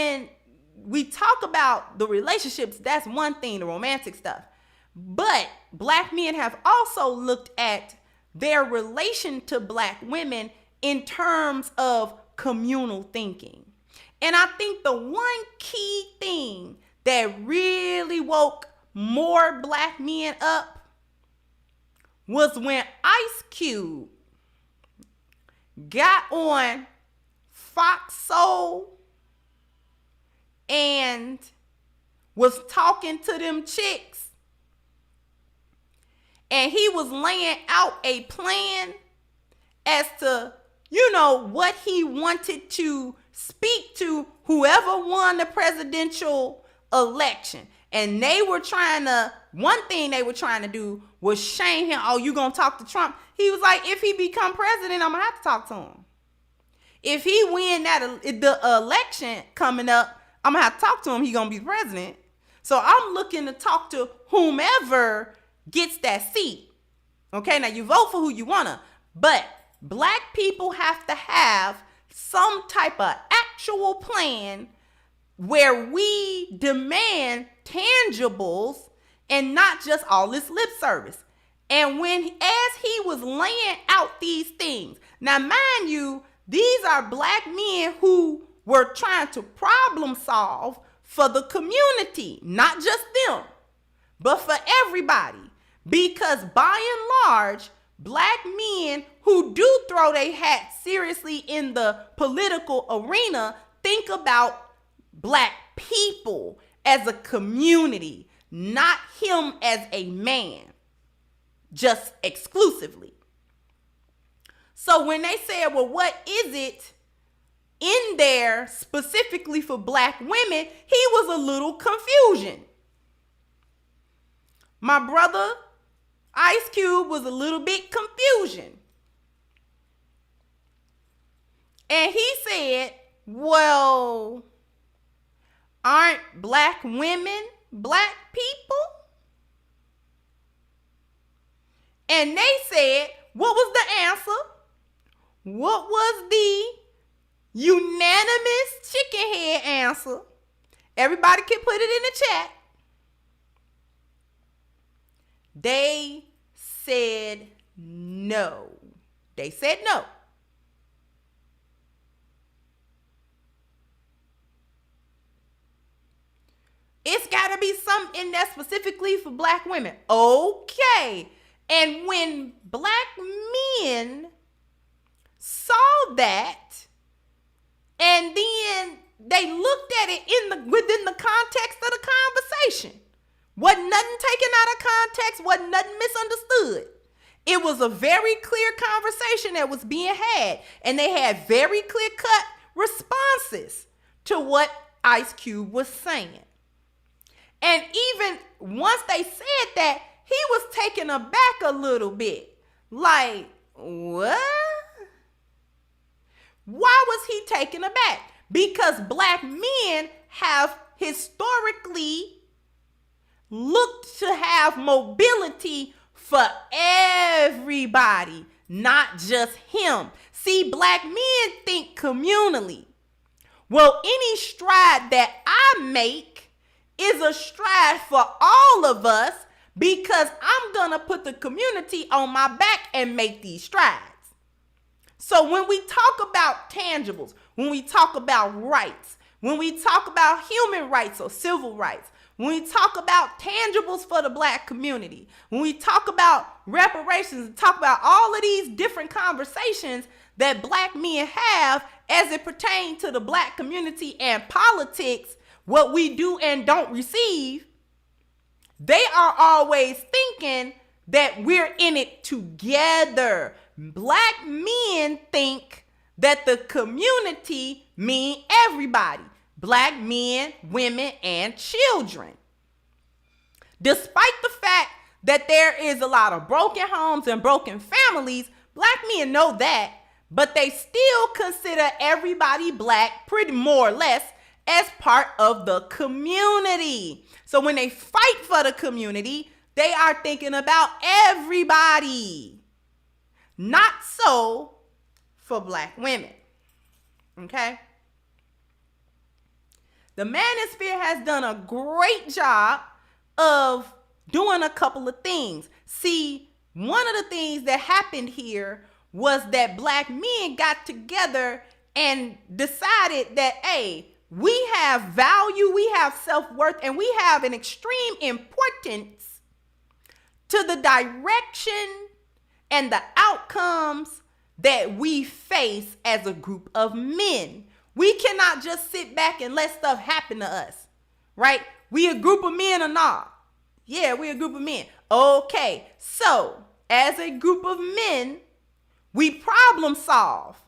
when we talk about the relationships, that's one thing, the romantic stuff. But black men have also looked at their relation to black women in terms of communal thinking. And I think the one key thing that really woke more black men up was when Ice Cube got on Fox Soul and was talking to them chicks, and he was laying out a plan as to, what he wanted to speak to whoever won the presidential election. And one thing they were trying to do was shame him. Oh, you gonna talk to Trump? He was like, if he become president, I'm gonna have to talk to him. If he win the election coming up, I'm gonna have to talk to him. He gonna be president. So I'm looking to talk to whomever gets that seat. Okay, now you vote for who you wanna, but black people have to have some type of actual plan where we demand tangibles and not just all this lip service. And as he was laying out these things, now mind you, these are black men who were trying to problem solve for the community, not just them, but for everybody. Because by and large, black men who do throw their hat seriously in the political arena think about black people as a community, not him as a man, just exclusively. So when they said, well, what is it in there specifically for black women, he was a little confusion. My brother Ice Cube was a little bit confusion. And he said, well, aren't black women black people? And they said, what was the answer? What was the unanimous chicken head answer? Everybody can put it in the chat. They said no. They said no. It's got to be something in there specifically for black women. Okay. And when black men saw that, and then they looked at it within the context of the conversation, wasn't nothing taken out of context, wasn't nothing misunderstood. It was a very clear conversation that was being had, and they had very clear-cut responses to what Ice Cube was saying. And even once they said that, he was taken aback a little bit. Like, what? Why was he taken aback? Because black men have historically looked to have mobility for everybody, not just him. See, black men think communally. Well, any stride that I make is a stride for all of us, because I'm gonna put the community on my back and make these strides. So when we talk about tangibles, when we talk about rights, when we talk about human rights or civil rights, when we talk about tangibles for the black community, when we talk about reparations, and talk about all of these different conversations that black men have as it pertains to the black community and politics, what we do and don't receive, they are always thinking that we're in it together. Black men think that the community means everybody. Black men, women, and children. Despite the fact that there is a lot of broken homes and broken families, black men know that, but they still consider everybody black, pretty more or less, as part of the community. So when they fight for the community, they are thinking about everybody. Not so for black women. Okay? The manosphere has done a great job of doing a couple of things. See, one of the things that happened here was that black men got together and decided that, hey, we have value, we have self-worth, and we have an extreme importance to the direction and the outcomes that we face as a group of men. We cannot just sit back and let stuff happen to us, right? We a group of men or not? Yeah, we a group of men. Okay, so as a group of men, we problem solve.